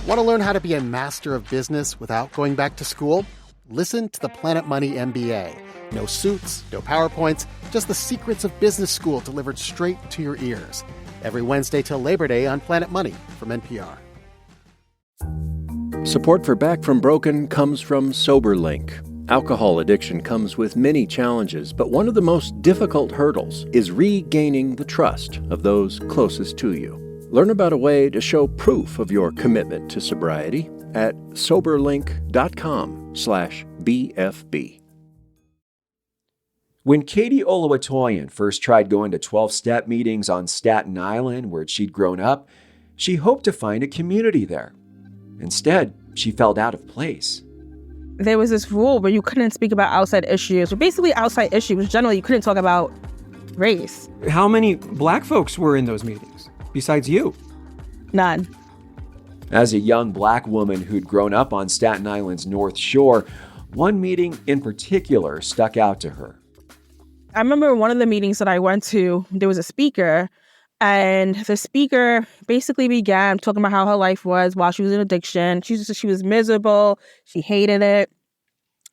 Want to learn how to be a master of business without going back to school? Listen to the Planet Money MBA. No suits, no PowerPoints, just the secrets of business school delivered straight to your ears. Every Wednesday till Labor Day on Planet Money from NPR. Support for Back from Broken comes from SoberLink. Alcohol addiction comes with many challenges, but one of the most difficult hurdles is regaining the trust of those closest to you. Learn about a way to show proof of your commitment to sobriety at soberlink.com/BFB. When Khadi Oluwatoyin first tried going to 12-step meetings on Staten Island, where she'd grown up, she hoped to find a community there. Instead, she felt out of place. There was this rule where you couldn't speak about outside issues. Or basically, outside issues, generally, you couldn't talk about race. How many Black folks were in those meetings, besides you? None. As a young Black woman who'd grown up on Staten Island's North Shore, one meeting in particular stuck out to her. I remember one of the meetings that I went to, there was a speaker, and the speaker basically began talking about how her life was while she was in addiction. She was miserable. She hated it.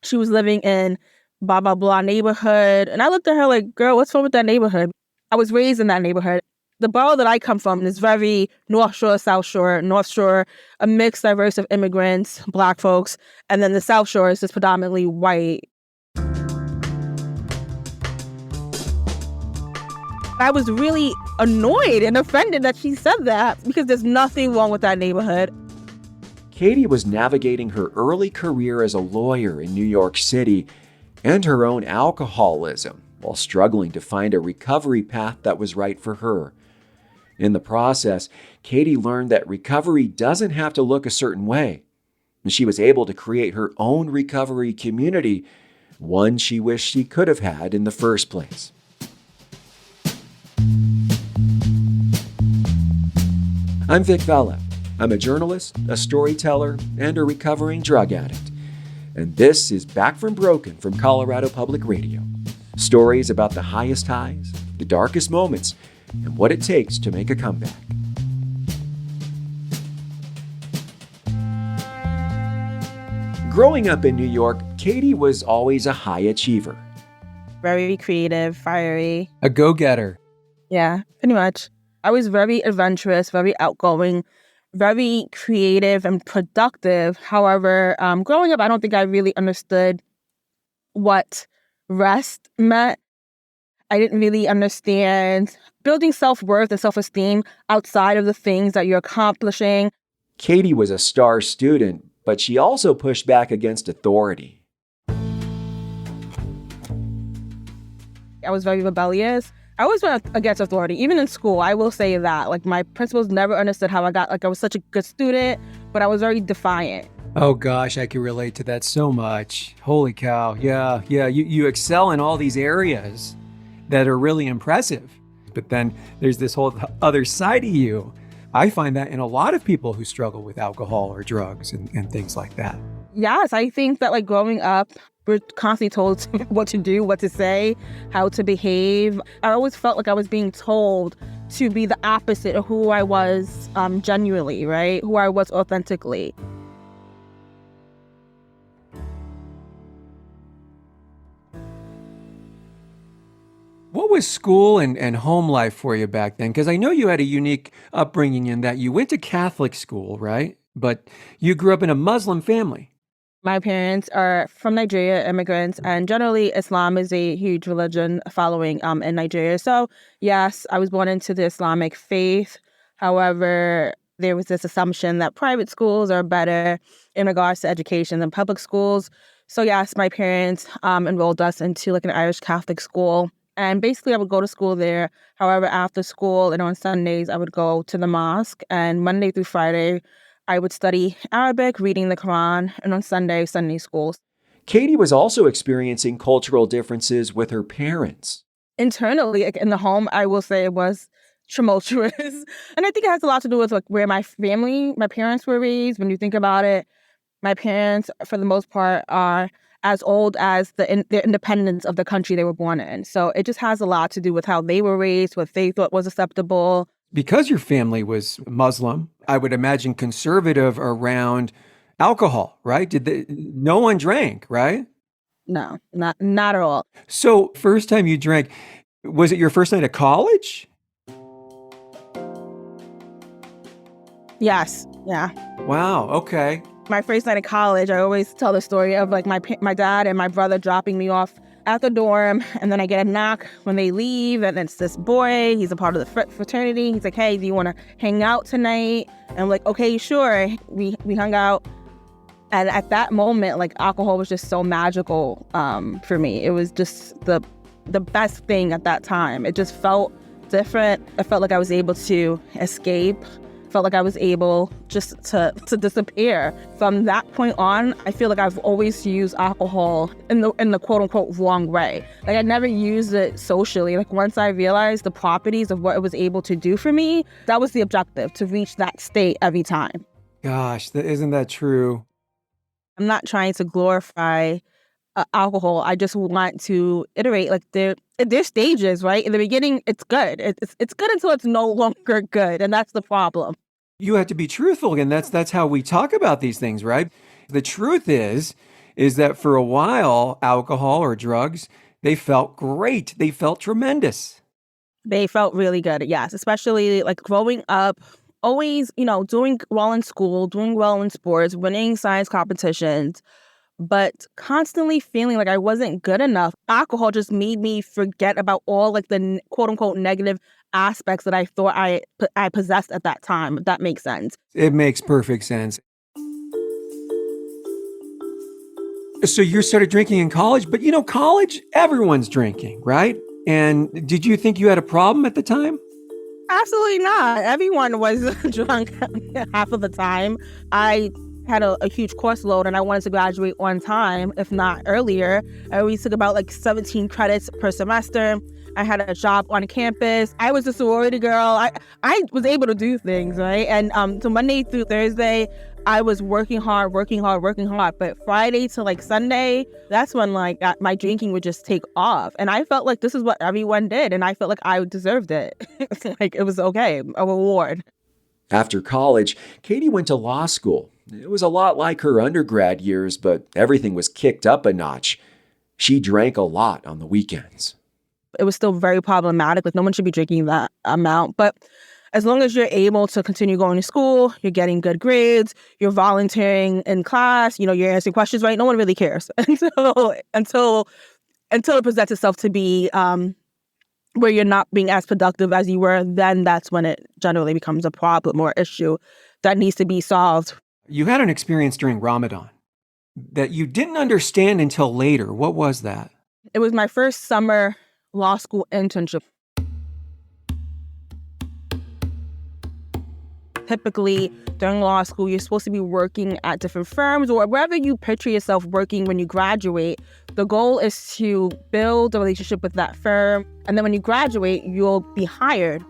She was living in blah, blah, blah neighborhood. And I looked at her like, girl, what's wrong with that neighborhood? I was raised in that neighborhood. The borough that I come from is very North Shore, South Shore. North Shore, a mixed, diverse of immigrants, Black folks. And then the South Shore is just predominantly white. I was really annoyed and offended that she said that because there's nothing wrong with that neighborhood. Khadi was navigating her early career as a lawyer in New York City and her own alcoholism while struggling to find a recovery path that was right for her. In the process, Khadi learned that recovery doesn't have to look a certain way, and she was able to create her own recovery community, one she wished she could have had in the first place. I'm Vic Vela. I'm a journalist, a storyteller, and a recovering drug addict. And this is Back from Broken from Colorado Public Radio. Stories about the highest highs, the darkest moments, and what it takes to make a comeback. Growing up in New York, Khadi was always a high achiever. Very creative, fiery. A go-getter. Yeah, pretty much. I was very adventurous, very outgoing, very creative and productive. However, growing up, I don't think I really understood what rest meant. I didn't really understand building self-worth and self-esteem outside of the things that you're accomplishing. Khadi was a star student, but she also pushed back against authority. I was very rebellious. I always went against authority, even in school. I will say that. Like, my principals never understood how I was such a good student, but I was very defiant. Oh gosh, I can relate to that so much. Holy cow. Yeah. You excel in all these areas that are really impressive. But then there's this whole other side of you. I find that in a lot of people who struggle with alcohol or drugs and things like that. Yes, I think that like growing up, we're constantly told what to do, what to say, how to behave. I always felt like I was being told to be the opposite of who I was genuinely, right? Who I was authentically. What was school and home life for you back then? Because I know you had a unique upbringing in that you went to Catholic school, right? But you grew up in a Muslim family. My parents are from Nigeria, immigrants, and generally Islam is a huge religion following in Nigeria. So yes, I was born into the Islamic faith. However, there was this assumption that private schools are better in regards to education than public schools. So yes, my parents enrolled us into like an Irish Catholic school. And basically I would go to school there. However, after school and on Sundays, I would go to the mosque. And Monday through Friday, I would study Arabic, reading the Quran, and on Sunday schools. Khadi was also experiencing cultural differences with her parents. Internally, like in the home, I will say it was tumultuous. And I think it has a lot to do with like where my parents were raised. When you think about it, my parents, for the most part, are as old as the independence of the country they were born in. So it just has a lot to do with how they were raised, what they thought was acceptable. because your family was Muslim, I would imagine conservative around alcohol, right? No one drank, right? No, not at all. So first time you drank, was it your first night of college? Yes. Yeah. Wow. Okay. My first night of college, I always tell the story of like my dad and my brother dropping me off at the dorm, and then I get a knock when they leave, and it's this boy. He's a part of the fraternity. He's like, "Hey, do you want to hang out tonight?" And I'm like, "Okay, sure." We hung out, and at that moment, like, alcohol was just so magical for me. It was just the best thing at that time. It just felt different. I felt like I was able to escape. Felt like I was able just to disappear. From that point on, I feel like I've always used alcohol in the quote unquote wrong way. Like, I never used it socially. Like, once I realized the properties of what it was able to do for me, that was the objective, to reach that state every time. Gosh, isn't that true? I'm not trying to glorify alcohol. I just want to iterate, like, there's stages, right? In the beginning, it's good. It's good until it's no longer good, and that's the problem. You have to be truthful, and that's how we talk about these things, right? The truth is that for a while, alcohol or drugs, they felt great. They felt tremendous. They felt really good, yes. Especially like growing up, always, doing well in school, doing well in sports, winning science competitions, but constantly feeling like I wasn't good enough. Alcohol just made me forget about all like the quote unquote negative aspects that I thought I possessed at that time, if that makes sense. It makes perfect sense. So you started drinking in college, but college, everyone's drinking, right? And did you think you had a problem at the time? Absolutely not. Everyone was drunk half of the time. I had a huge course load and I wanted to graduate on time, if not earlier. I always took about like 17 credits per semester. I had a job on campus. I was a sorority girl. I was able to do things, right? And so Monday through Thursday, I was working hard. But Friday to like Sunday, that's when like my drinking would just take off. And I felt like this is what everyone did. And I felt like I deserved it. Like, it was okay, a reward. After college, Khadi went to law school. It was a lot like her undergrad years, but everything was kicked up a notch. She drank a lot on the weekends. It was still very problematic. Like, no one should be drinking that amount. But as long as you're able to continue going to school, you're getting good grades, you're volunteering in class, you're answering questions, right? No one really cares until it presents itself to be where you're not being as productive as you were. Then that's when it generally becomes a problem or issue that needs to be solved. You had an experience during Ramadan that you didn't understand until later. What was that? It was my first summer law school internship. Typically, during law school, you're supposed to be working at different firms or wherever you picture yourself working when you graduate. The goal is to build a relationship with that firm. And then when you graduate, you'll be hired.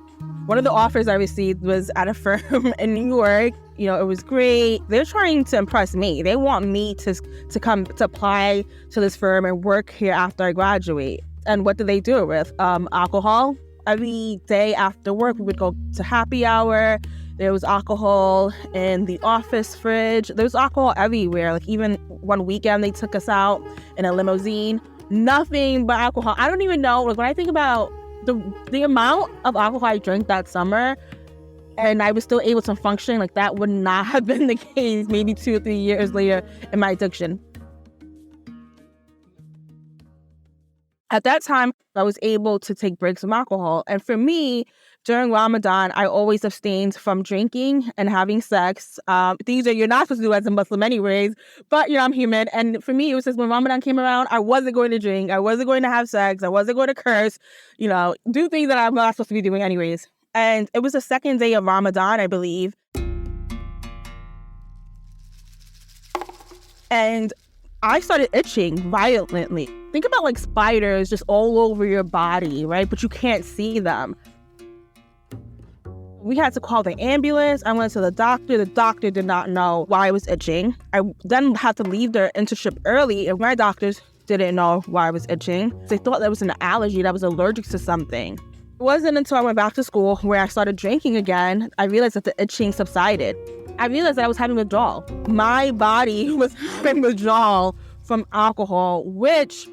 One of the offers I received was at a firm in New York. It was great. They're trying to impress me. They want me to come to apply to this firm and work here after I graduate. And what do they do it with? Alcohol. Every day after work, we would go to happy hour. There was alcohol in the office fridge. There was alcohol everywhere. Like, even one weekend, they took us out in a limousine. Nothing but alcohol. I don't even know. Like, when I think about the amount of alcohol I drank that summer, and I was still able to function, like, that would not have been the case maybe 2 or 3 years later in my addiction. At that time, I was able to take breaks from alcohol. And for me, during Ramadan, I always abstained from drinking and having sex. Things that you're not supposed to do as a Muslim anyways, but I'm human. And for me, it was just when Ramadan came around, I wasn't going to drink. I wasn't going to have sex. I wasn't going to curse, do things that I'm not supposed to be doing anyways. And it was the second day of Ramadan, I believe. And I started itching violently. Think about like spiders just all over your body, right? But you can't see them. We had to call the ambulance. I went to the doctor. The doctor did not know why I was itching. I then had to leave their internship early, and my doctors didn't know why I was itching. They thought that was an allergy, that I was allergic to something. It wasn't until I went back to school where I started drinking again, I realized that the itching subsided. I realized that I was having withdrawal. My body was having withdrawal from alcohol, which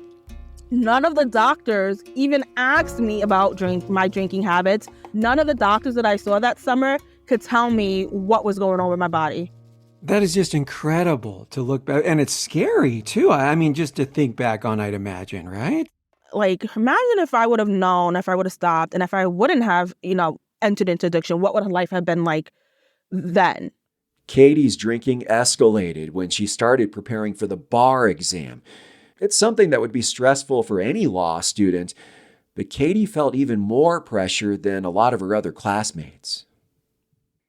none of the doctors even asked me about my drinking habits. None of the doctors that I saw that summer could tell me what was going on with my body. That is just incredible to look back. And it's scary, too. I mean, just to think back on, I'd imagine, right? Like, imagine if I would have known, if I would have stopped, and if I wouldn't have, entered into addiction, what would life have been like then? Katie's drinking escalated when she started preparing for the bar exam. It's something that would be stressful for any law student, but Katie felt even more pressure than a lot of her other classmates.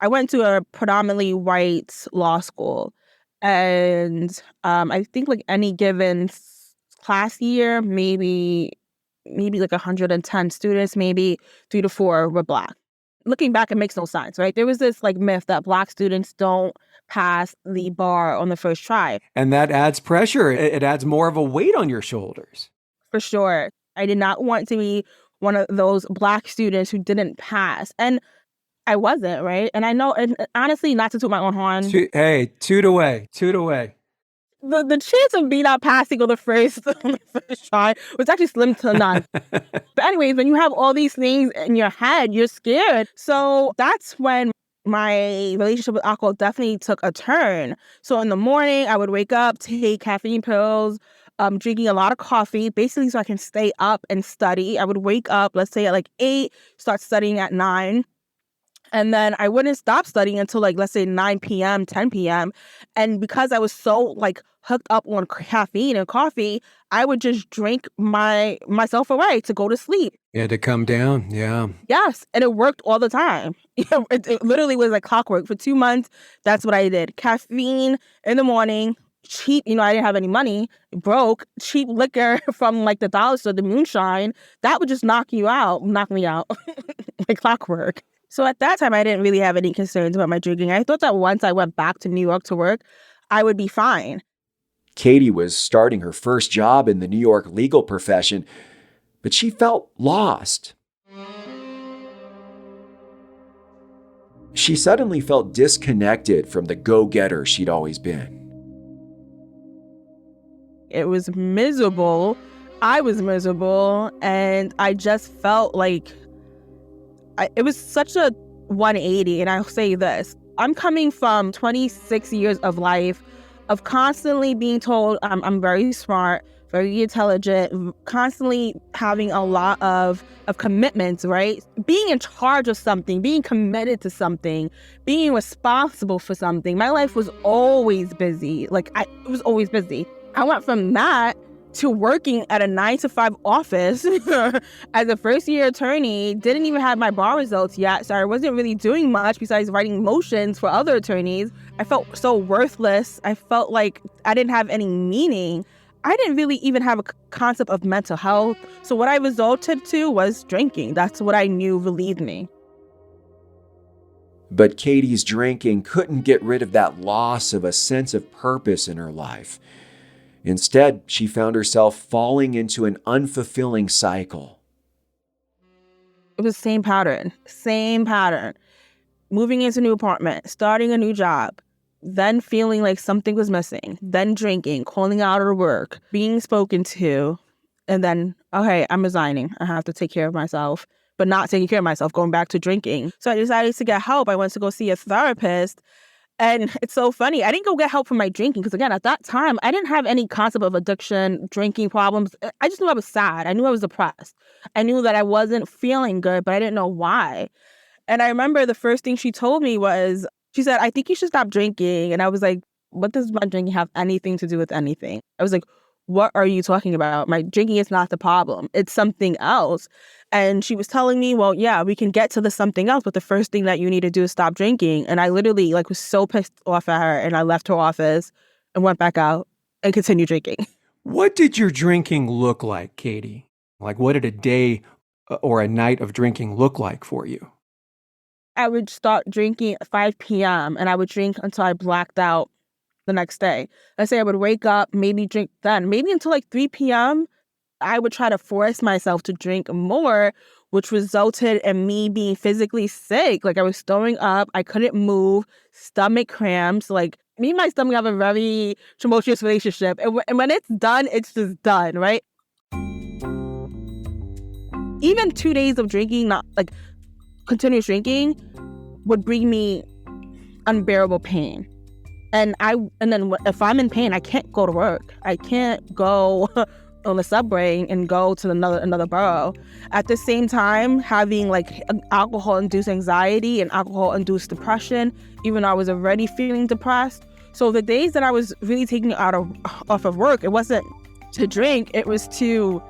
I went to a predominantly white law school, and I think like any given class year, maybe like 110 students, maybe 3 to 4 were Black. Looking back, it makes no sense, right? There was this like myth that Black students don't pass the bar on the first try. And that adds pressure. It adds more of a weight on your shoulders. For sure. I did not want to be one of those Black students who didn't pass. And I wasn't, right? And I know, and honestly, not to toot my own horn. Toot away. The chance of me not passing on the first try was actually slim to none. But anyways, when you have all these things in your head, you're scared. So that's when my relationship with alcohol definitely took a turn. So in the morning, I would wake up, take caffeine pills, drinking a lot of coffee, basically so I can stay up and study. I would wake up, let's say at like 8, start studying at 9. And then I wouldn't stop studying until like, let's say 9 p.m., 10 p.m. And because I was so like hooked up on caffeine and coffee, I would just drink myself away to go to sleep. Yeah, to come down. Yeah. Yes. And it worked all the time. It literally was like clockwork. For 2 months, that's what I did. Caffeine in the morning, cheap, I didn't have any money, broke, cheap liquor from like the dollar store, the moonshine, that would just knock me out like clockwork. So at that time, I didn't really have any concerns about my drinking. I thought that once I went back to New York to work, I would be fine. Katie was starting her first job in the New York legal profession, but she felt lost. She suddenly felt disconnected from the go-getter she'd always been. It was miserable. I was miserable, and I just felt like it was such a 180, and I'll say this. I'm coming from 26 years of life, of constantly being told I'm very smart, very intelligent, constantly having a lot of commitments, right? Being in charge of something, being committed to something, being responsible for something. My life was always busy. It was always busy. I went from that to working at a 9-to-5 office as a first-year attorney, didn't even have my bar results yet, so I wasn't really doing much besides writing motions for other attorneys. I felt so worthless. I felt like I didn't have any meaning. I didn't really even have a concept of mental health. So what I resorted to was drinking. That's what I knew relieved me. But Katie's drinking couldn't get rid of that loss of a sense of purpose in her life. Instead, she found herself falling into an unfulfilling cycle. It was the same pattern. Moving into a new apartment, starting a new job, then feeling like something was missing, then drinking, calling out of work, being spoken to, and then, okay, I'm resigning. I have to take care of myself, but not taking care of myself, going back to drinking. So I decided to get help. I went to go see a therapist. And it's so funny. I didn't go get help for my drinking because, again, at that time, I didn't have any concept of addiction, drinking problems. I just knew I was sad. I knew I was depressed. I knew that I wasn't feeling good, but I didn't know why. And I remember the first thing she told me was, she said, I think you should stop drinking. And I was like, what does my drinking have anything to do with anything? I was like, what are you talking about? My drinking is not the problem. It's something else. And she was telling me, well, yeah, we can get to the something else, but the first thing that you need to do is stop drinking. And I literally was so pissed off at her, and I left her office and went back out and continued drinking. What did your drinking look like, Katie? What did a day or a night of drinking look like for you? I would start drinking at 5 p.m. and I would drink until I blacked out the next day. Let's say I would wake up, maybe drink then, maybe until 3 p.m. I would try to force myself to drink more, which resulted in me being physically sick. Like I was throwing up, I couldn't move, stomach cramps. Like me and my stomach have a very tumultuous relationship. And when it's done, it's just done, right? Even 2 days of drinking, not like continuous drinking, would bring me unbearable pain. And then if I'm in pain, I can't go to work. I can't go on the subway and go to another borough. At the same time, having like alcohol-induced anxiety and alcohol-induced depression, even though I was already feeling depressed. So the days that I was really taking off of work, it wasn't to drink, it was to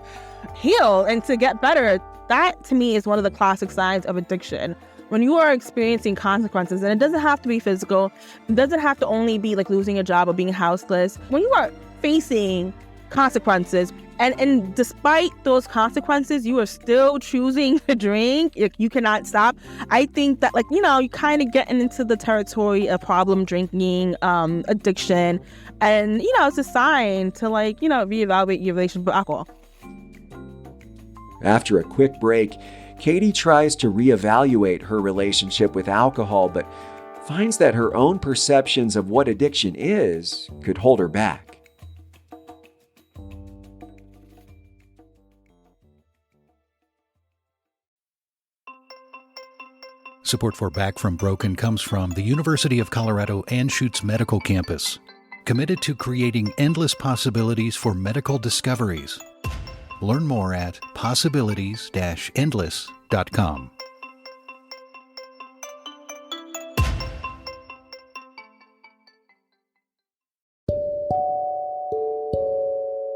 heal and to get better. That to me is one of the classic signs of addiction. When you are experiencing consequences, and it doesn't have to be physical, it doesn't have to only be like losing a job or being houseless. When you are facing consequences, and despite those consequences, you are still choosing to drink, you cannot stop. I think that you kind of getting into the territory of problem drinking, addiction, and it's a sign to reevaluate your relationship with alcohol. After a quick break, Katie tries to reevaluate her relationship with alcohol, but finds that her own perceptions of what addiction is could hold her back. Support for Back from Broken comes from the University of Colorado Anschutz Medical Campus, committed to creating endless possibilities for medical discoveries. Learn more at possibilities-endless.com.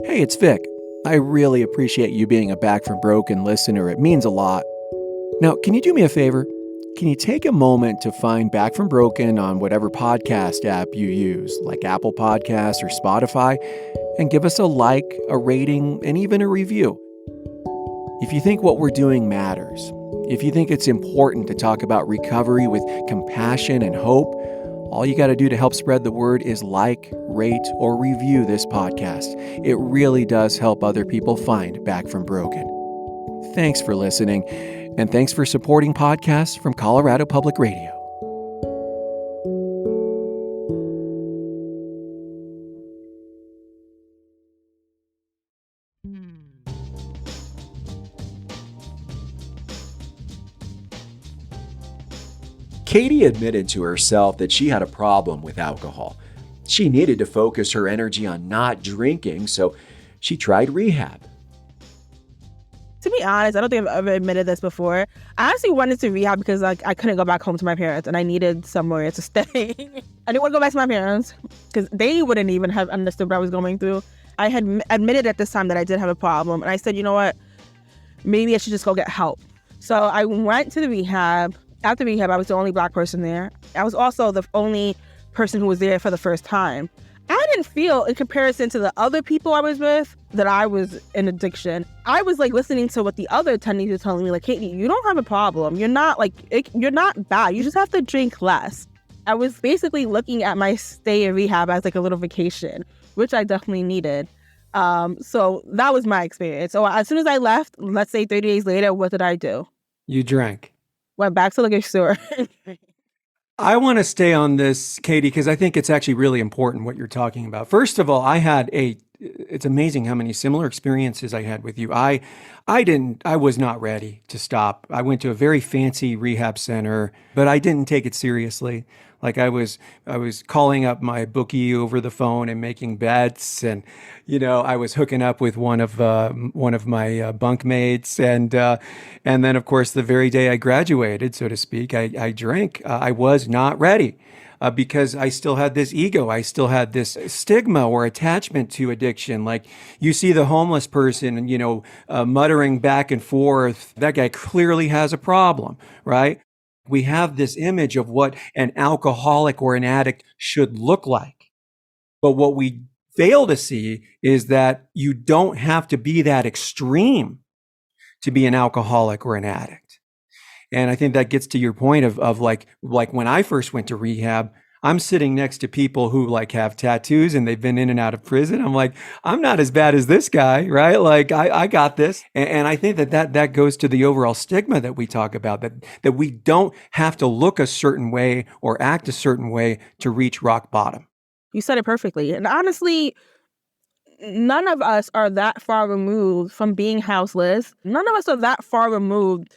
Hey, it's Vic. I really appreciate you being a Back from Broken listener. It means a lot. Now, can you do me a favor? Can you take a moment to find Back from Broken on whatever podcast app you use, like Apple Podcasts or Spotify, and give us a like, a rating, and even a review? If you think what we're doing matters, if you think it's important to talk about recovery with compassion and hope, all you got to do to help spread the word is like, rate, or review this podcast. It really does help other people find Back from Broken. Thanks for listening, and thanks for supporting podcasts from Colorado Public Radio. Katie admitted to herself that she had a problem with alcohol. She needed to focus her energy on not drinking, so she tried rehab. To be honest, I don't think I've ever admitted this before. I honestly wanted to rehab because I couldn't go back home to my parents and I needed somewhere to stay. I didn't want to go back to my parents because they wouldn't even have understood what I was going through. I had admitted at this time that I did have a problem, and I said, you know what, maybe I should just go get help. So I went to the rehab. After rehab, I was the only Black person there. I was also the only person who was there for the first time. I didn't feel, in comparison to the other people I was with, that I was in addiction. I was listening to what the other attendees were telling me, Katie, you don't have a problem. You're not you're not bad. You just have to drink less. I was basically looking at my stay in rehab as a little vacation, which I definitely needed. So that was my experience. So as soon as I left, let's say 30 days later, what did I do? You drank. Went back to the liquor store. I want to stay on this, Katie, because I think it's actually really important what you're talking about. First of all, it's amazing how many similar experiences I had with you. I was not ready to stop. I went to a very fancy rehab center, but I didn't take it seriously. I was calling up my bookie over the phone and making bets, and I was hooking up with one of my bunkmates, and then of course the very day I graduated, so to speak, I drank. I was not ready. Because I still had this ego. I still had this stigma or attachment to addiction. You see the homeless person, muttering back and forth, that guy clearly has a problem, right? We have this image of what an alcoholic or an addict should look like. But what we fail to see is that you don't have to be that extreme to be an alcoholic or an addict. And I think that gets to your point of when I first went to rehab, I'm sitting next to people who like have tattoos and they've been in and out of prison. I'm like, I'm not as bad as this guy, right? Like I got this. And I think that goes to the overall stigma that we talk about, that we don't have to look a certain way or act a certain way to reach rock bottom. You said it perfectly. And honestly, none of us are that far removed from being houseless. None of us are that far removed.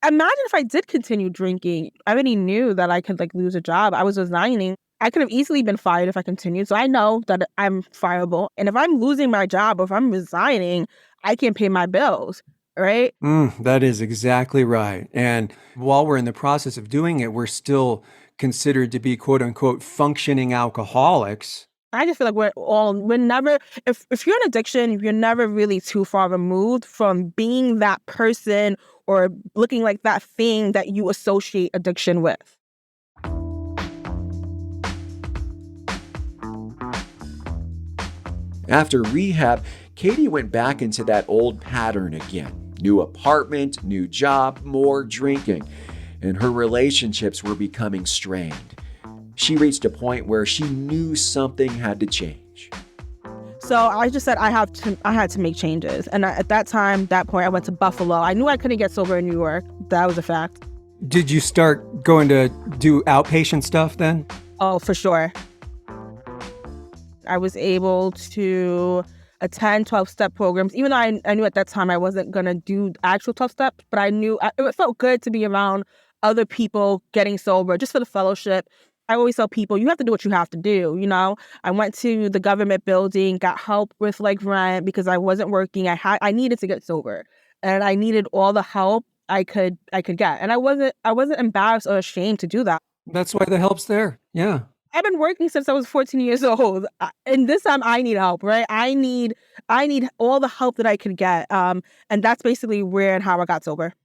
Imagine if I did continue drinking. I already knew that I could lose a job. I was resigning. I could have easily been fired if I continued. So I know that I'm fireable. And if I'm losing my job or if I'm resigning, I can't pay my bills, right? That is exactly right. And while we're in the process of doing it, we're still considered to be quote unquote functioning alcoholics. I just feel like we're never, if you're in addiction, you're never really too far removed from being that person or looking like that thing that you associate addiction with. After rehab, Katie went back into that old pattern again. New apartment, new job, more drinking. And her relationships were becoming strained. She reached a point where she knew something had to change. So I just said I had to make changes. And at that point, I went to Buffalo. I knew I couldn't get sober in New York. That was a fact. Did you start going to do outpatient stuff then? Oh, for sure. I was able to attend 12-step programs, even though I knew at that time I wasn't going to do actual 12 steps, but I knew it felt good to be around other people getting sober, just for the fellowship. I always tell people, you have to do what you have to do, you know? I went to the government building, got help with rent because I wasn't working. I needed to get sober, and I needed all the help I could get. And I wasn't embarrassed or ashamed to do that. That's why the help's there. Yeah. I've been working since I was 14 years old. And this time I need help, right? I need all the help that I could get. And that's basically where and how I got sober.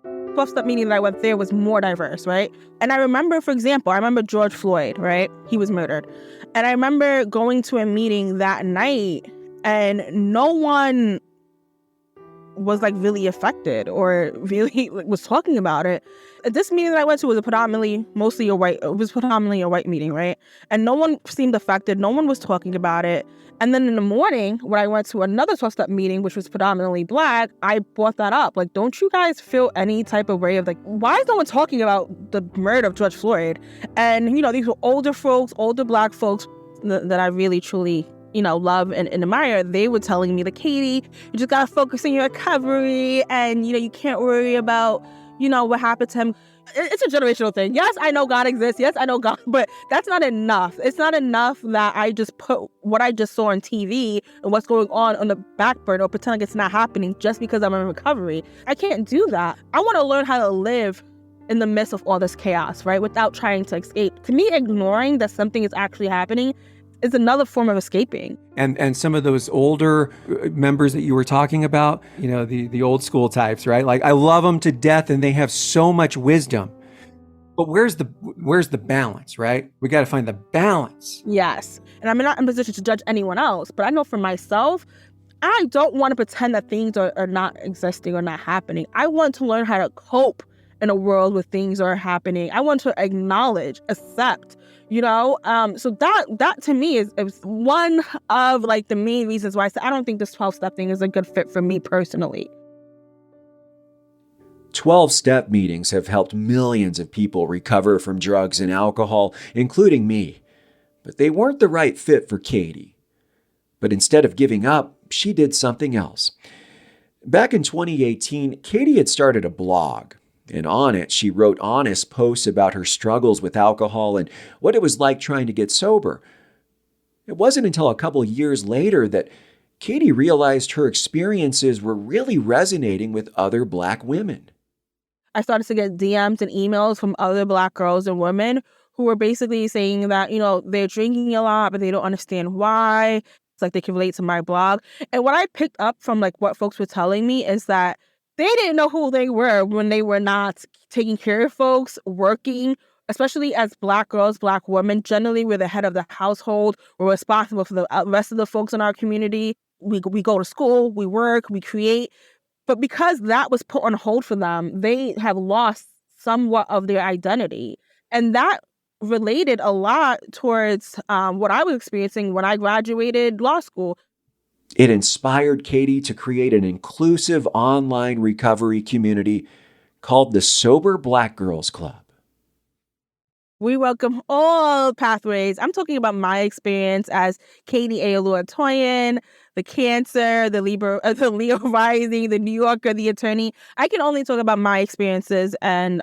The 12-step meeting that I went there was more diverse, right? And I remember, for example, George Floyd, right? He was murdered. And I remember going to a meeting that night and no one was really affected or really was talking about it. This meeting that I went to was predominantly a white meeting, right? And no one seemed affected. No one was talking about it. And then in the morning, when I went to another 12-step meeting, which was predominantly Black, I brought that up. Don't you guys feel any type of way of why is no one talking about the murder of George Floyd? And, these were older folks, older Black folks that I really, truly love and admire. They were telling me Katie, you just gotta focus on your recovery and, you can't worry about, what happened to him. It's a generational thing. Yes, I know God exists. Yes, I know God, but that's not enough. It's not enough that I just put what I just saw on TV and what's going on the back burner or pretend like it's not happening just because I'm in recovery. I can't do that. I want to learn how to live in the midst of all this chaos, right? Without trying to escape. To me, ignoring that something is actually happening is another form of escaping. And some of those older members that you were talking about, the old school types, right? I love them to death and they have so much wisdom. But where's the balance, right? We got to find the balance. Yes. And I'm not in a position to judge anyone else, but I know for myself, I don't want to pretend that things are not existing or not happening. I want to learn how to cope in a world where things are happening. I want to acknowledge, accept, so that to me is one of the main reasons why I said I don't think this 12-step thing is a good fit for me personally. 12-step meetings have helped millions of people recover from drugs and alcohol, including me. But they weren't the right fit for Katie. But instead of giving up, she did something else. Back in 2018, Katie had started a blog. And on it, she wrote honest posts about her struggles with alcohol and what it was like trying to get sober. It wasn't until a couple years later that Katie realized her experiences were really resonating with other Black women. I started to get DMs and emails from other Black girls and women who were basically saying that, they're drinking a lot, but they don't understand why. It's they can relate to my blog. And what I picked up from what folks were telling me is that they didn't know who they were when they were not taking care of folks, working, especially as Black girls, Black women. Generally, we're the head of the household. We're responsible for the rest of the folks in our community. We go to school, we work, we create. But because that was put on hold for them, they have lost somewhat of their identity. And that related a lot towards what I was experiencing when I graduated law school. It inspired Khadi to create an inclusive online recovery community called the Sober Black Girls Club. We welcome all pathways. I'm talking about my experience as Khadi Oluwatoyin, the Cancer, the Leo rising, the New Yorker, the attorney. I can only talk about my experiences and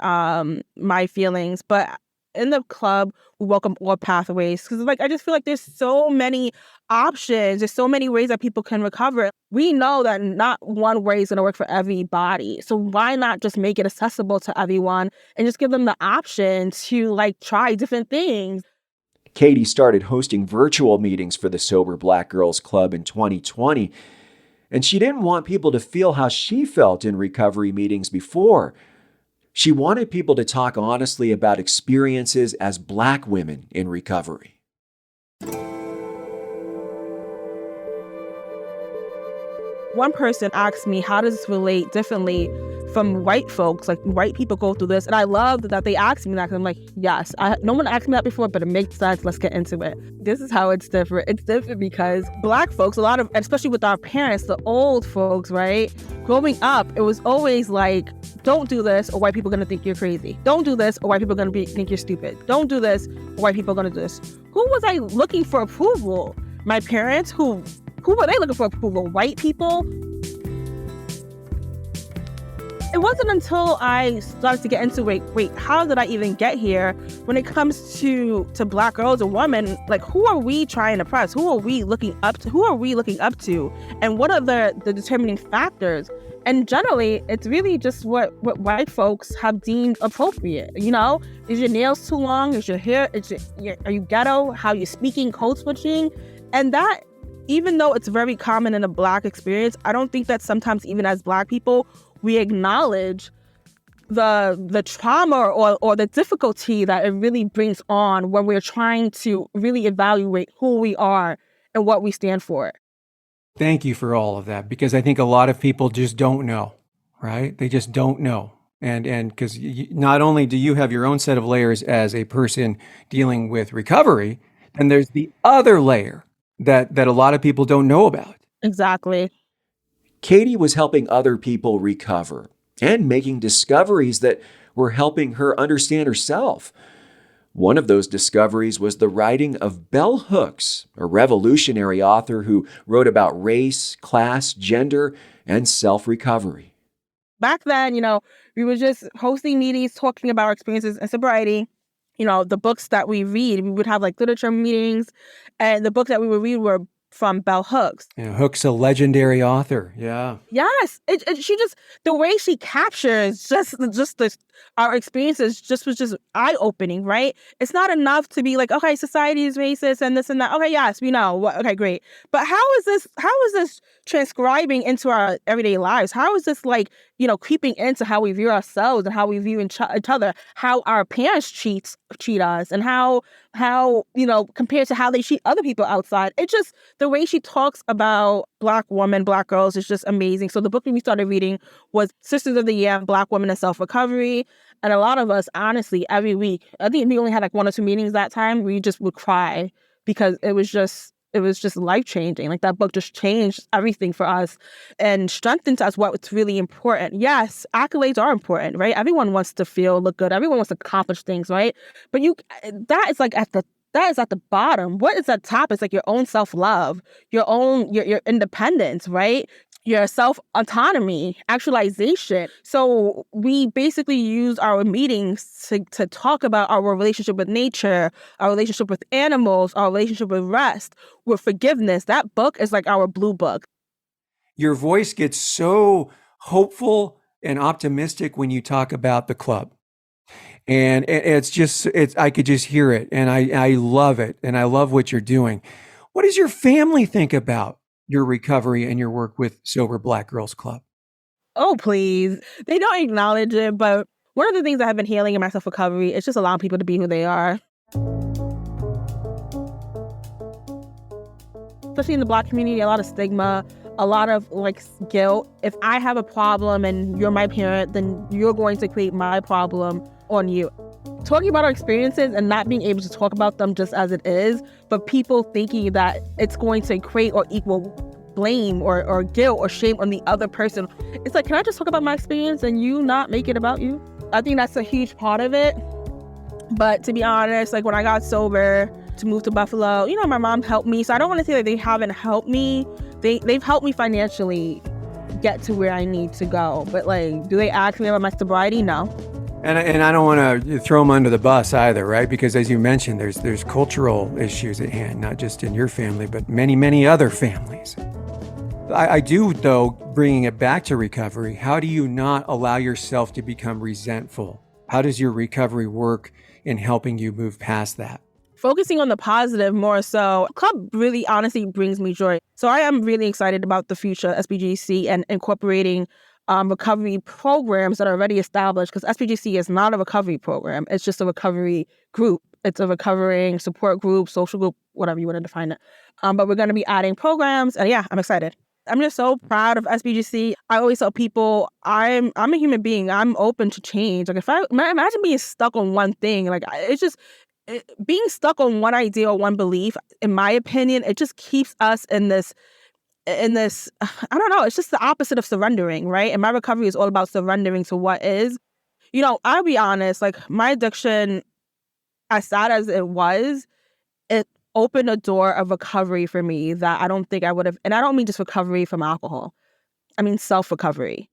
my feelings, but in the club, we welcome all pathways because, I just feel like there's so many options. There's so many ways that people can recover. We know that not one way is going to work for everybody. So why not just make it accessible to everyone and just give them the option to try different things? Khadi started hosting virtual meetings for the Sober Black Girls Club in 2020, and she didn't want people to feel how she felt in recovery meetings before. She wanted people to talk honestly about experiences as Black women in recovery. One person asked me, how does this relate differently from white folks? White people go through this. And I love that they asked me that because I'm like, yes, no one asked me that before, but it makes sense. Let's get into it. This is how it's different. It's different because Black folks, especially with our parents, the old folks, right? Growing up, it was always don't do this or white people are going to think you're crazy. Don't do this or white people are going to think you're stupid. Don't do this or white people are going to do this. Who was I looking for approval? My parents? Who were they looking for approval? White people? It wasn't until I started to get into wait, how did I even get here? When it comes to Black girls and women, who are we trying to press? Who are we looking up to? Who are we looking up to? And what are the determining factors? And generally, it's really just what white folks have deemed appropriate. Is your nails too long? Is your hair? Are you ghetto? How you speaking? Code switching? And that, even though it's very common in a Black experience, I don't think that sometimes even as Black people, we acknowledge the trauma or the difficulty that it really brings on when we're trying to really evaluate who we are and what we stand for. Thank you for all of that, because I think a lot of people just don't know, right? They just don't know. And because not only do you have your own set of layers as a person dealing with recovery, and there's the other layer that a lot of people don't know about. Exactly. Khadi was helping other people recover and making discoveries that were helping her understand herself. One of those discoveries was the writing of Bell Hooks, a revolutionary author who wrote about race, class, gender, and self-recovery. Back then, we were just hosting meetings, talking about our experiences in sobriety. The books that we read, we would have literature meetings, and the books that we would read were from Bell Hooks. Yeah, Hooks, a legendary author. Yeah. Yes, she just, the way she captures our experiences was just eye opening, right? It's not enough to be okay, society is racist and this and that. Okay, yes, we know. Okay, great. But how is this transcribing into our everyday lives? How is this creeping into how we view ourselves and how we view each other? How our parents treat us, and how compared to how they treat other people outside. It's just the way she talks about Black women, Black girls is just amazing. So the book that we started reading was Sisters of the Year, Black Women and Self-Recovery. And a lot of us, honestly, every week, I think we only had 1 or 2 meetings that time, we just would cry because it was just life-changing. That book just changed everything for us and strengthened us what's really important. Yes, accolades are important, right? Everyone wants to look good. Everyone wants to accomplish things, right? But that is at the bottom. What is at top is your own self-love, your own, your independence, right? Your self-autonomy, actualization. So we basically use our meetings to talk about our relationship with nature, our relationship with animals, our relationship with rest, with forgiveness. That book is our blue book. Your voice gets so hopeful and optimistic when you talk about the club. And I could just hear it, and I love it, and I love what you're doing. What does your family think about your recovery and your work with Sober Black Girls Club? Oh, please. They don't acknowledge it, but one of the things I have been healing in my self-recovery is just allowing people to be who they are. Especially in the Black community, a lot of stigma a lot of like guilt. If I have a problem and you're my parent, then you're going to create my problem on you. Talking about our experiences and not being able to talk about them just as it is, but people thinking that it's going to create or equal blame or guilt or shame on the other person. It's like, can I just talk about my experience and you not make it about you? I think that's a huge part of it. But to be honest, like when I got sober to move to Buffalo, my mom helped me. So I don't want to say that they haven't helped me. They've helped me financially get to where I need to go. But like, do they ask me about my sobriety? No. And I don't want to throw them under the bus either, right? Because as you mentioned, there's cultural issues at hand, not just in your family, but many, many other families. I do, though, bringing it back to recovery, how do you not allow yourself to become resentful? How does your recovery work in helping you move past that? Focusing on the positive more so. Club really honestly brings me joy. So I am really excited about the future SBGC and incorporating recovery programs that are already established, because SBGC is not a recovery program. It's just a recovery group. It's a recovering support group, social group, whatever you want to define it. But we're going to be adding programs. And yeah, I'm excited. I'm just so proud of SBGC. I always tell people I'm a human being. I'm open to change. Like imagine being stuck on one thing. Like being stuck on one idea or one belief, in my opinion, it just keeps us in this, I don't know, it's just the opposite of surrendering, right? And my recovery is all about surrendering to what is. I'll be honest, like my addiction, as sad as it was, it opened a door of recovery for me that I don't think I would have. And I don't mean just recovery from alcohol. I mean self-recovery.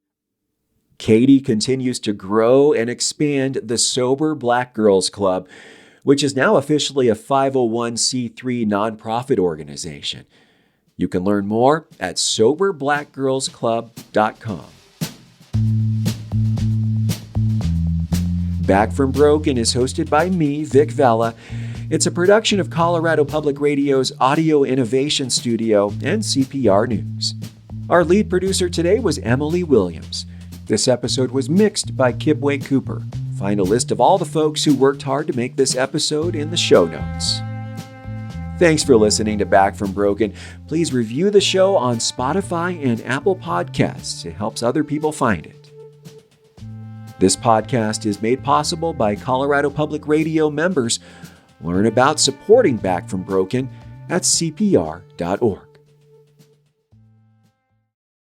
Khadi continues to grow and expand the Sober Black Girls Club, which is now officially a 501c3 nonprofit organization. You can learn more at soberblackgirlsclub.com. Back from Broken is hosted by me, Vic Vela. It's a production of Colorado Public Radio's Audio Innovation Studio and CPR News. Our lead producer today was Emily Williams. This episode was mixed by Kibwe Cooper. Find a list of all the folks who worked hard to make this episode in the show notes. Thanks for listening to Back from Broken. Please review the show on Spotify and Apple Podcasts. It helps other people find it. This podcast is made possible by Colorado Public Radio members. Learn about supporting Back from Broken at CPR.org.